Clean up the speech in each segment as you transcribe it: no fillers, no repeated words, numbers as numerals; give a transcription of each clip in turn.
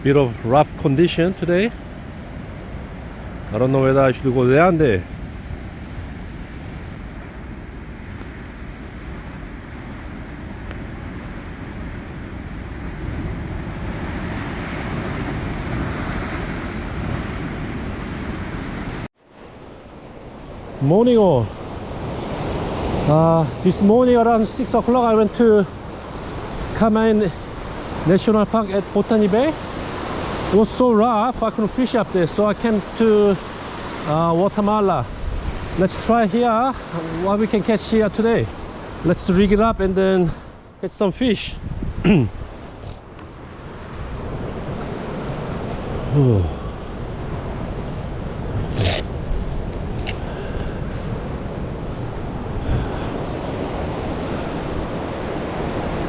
bit of rough condition today. I don't know whether I should go down there. Morning all. This morning around 6 o'clock I went to Kamain National Park at Botany Bay. It was so rough I couldn't fish up there, so I came to Wattamolla. Let's try here what we can catch here today. Let's rig it up and then catch some fish.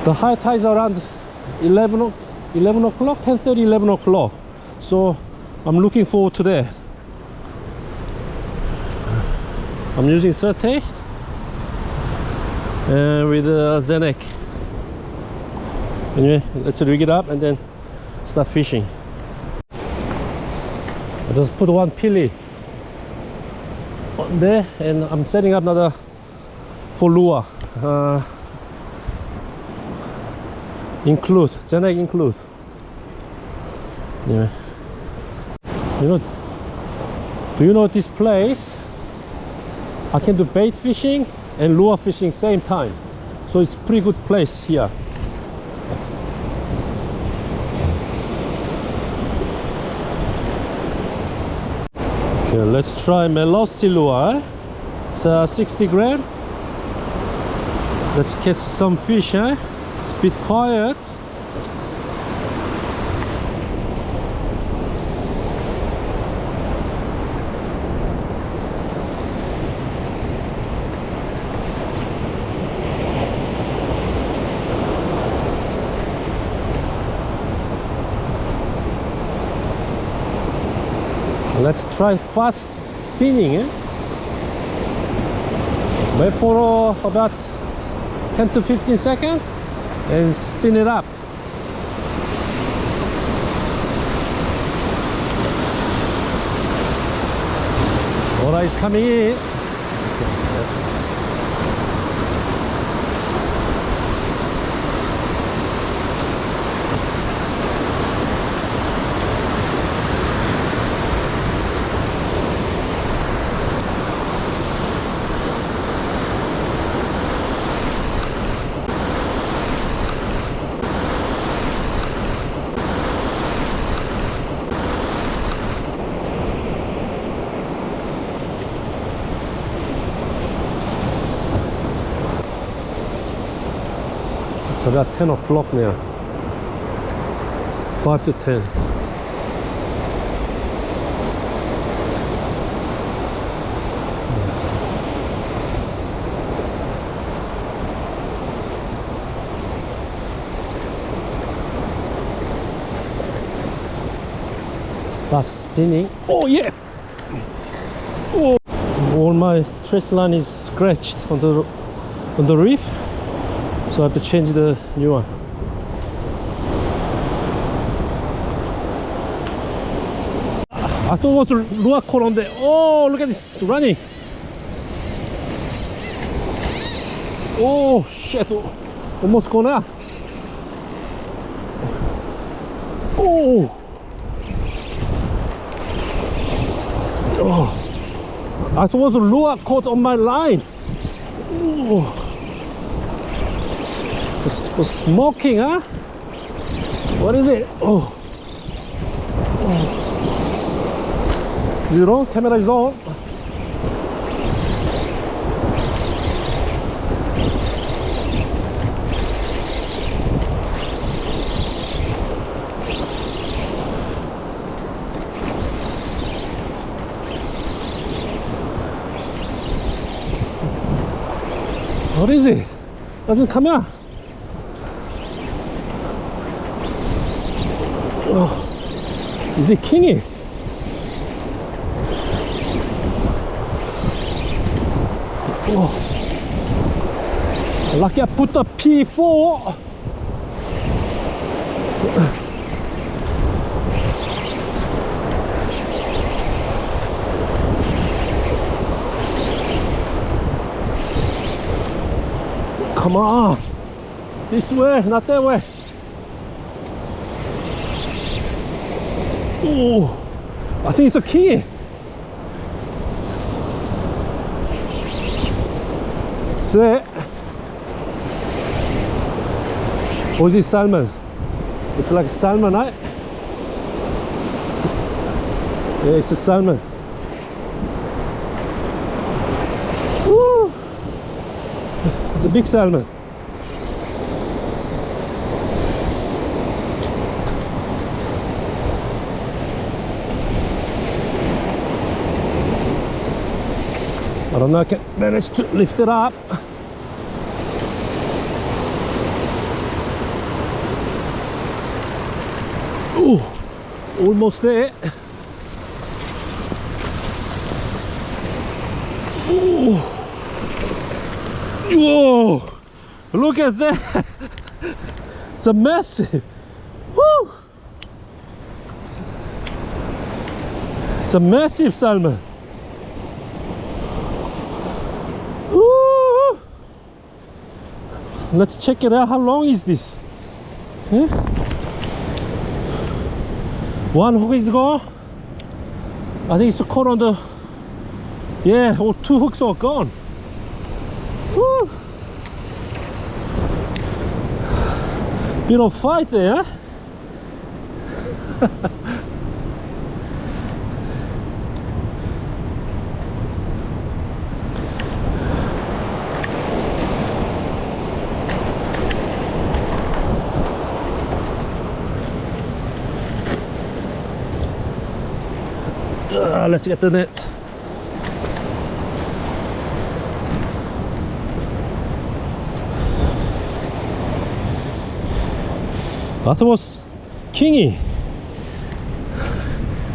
The high tide is around 11 o'clock, 10:30, 11 o'clock. So I'm looking forward to that. I'm using Certate and with Zenaq. Anyway, let's rig it up and then start fishing. I just put one pili on there and I'm setting up another for lure. INQLUDE, Zenaq INQLUDE. Yeah. Do you know this place? I can do bait fishing and lure fishing same time. So it's pretty good place here. Okay, let's try Melosi lure. It's 60 gram. Let's catch some fish, eh? It's a bit quiet. Let's try fast spinning, eh? Wait for about 10 to 15 seconds and spin it up. Water is coming in. It's about 10 o'clock now. 5 to 10. Fast spinning. Oh yeah! Oh, all my trace line is scratched on the reef. So I have to change the new one. I thought it was a lure caught on there. Oh, look at this running. Oh shit, almost gone out. Oh. Oh. I thought it was a lure caught on my line. Oh. It's smoking, huh? What is it? Oh. Oh. You know, camera is on. What is it? Doesn't come out. Oh, is it kingy? Oh, lucky I put the P4. Come on. This way, not that way. Oh, I think it's a key. See? Or is it salmon? Looks like salmon, right? Yeah, it's a salmon. Woo! It's a big salmon. I don't know if I can manage to lift it up. Ooh, almost there. Ooh. Whoa, look at that. It's a massive. Woo. It's a massive salmon. Woo. Let's check it out. How long is this? Huh? One hook is gone. I think it's caught on the, yeah, or two hooks are gone. Woo. Bit of fight there. Let's get the net. That was kingy.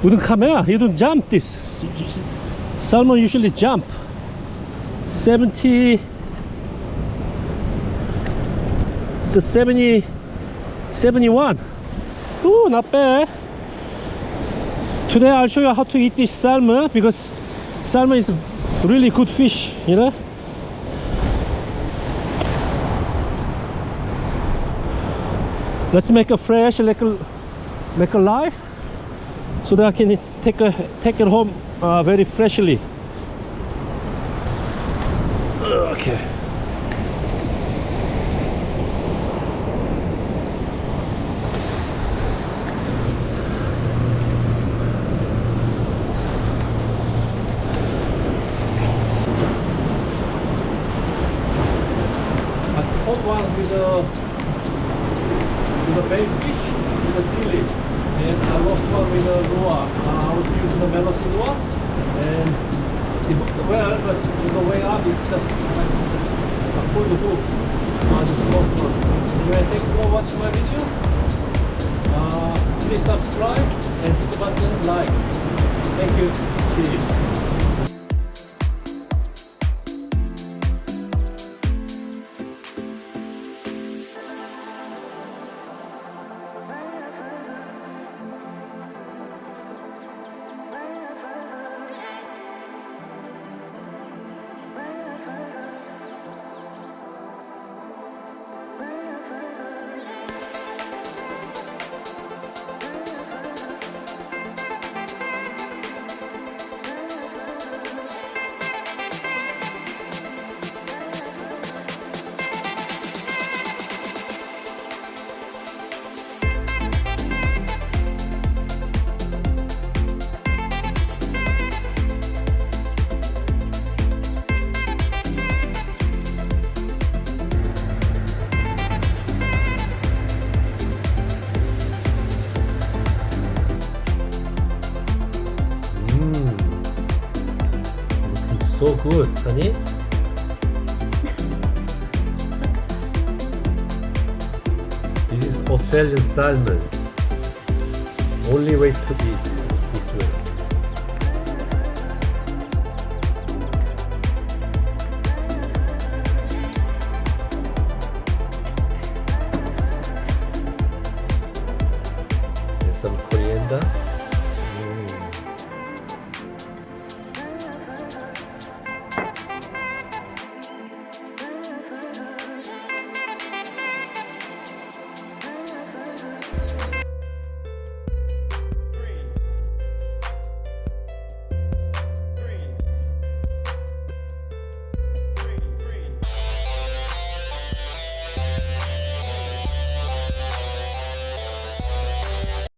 Wouldn't come here. You don't jump this. Salmon usually jump. 70. It's a 70. 71. Ooh, not bad. Today I'll show you how to eat this salmon, because salmon is a really good fish, you know. Let's make a fresh, make a live, so that I can take it home very freshly. Okay. One with a bait fish, with a chili, and I lost one with a lure. I was using the melos lure, and it hooked well, but on the way up it's just I pulled the hook. I just lost one. Anyway, thanks for watching my video. Please subscribe and hit the button like. Thank you. Cheers. So good, honey. This is Australian salmon. Only way to eat this way. There's some coriander.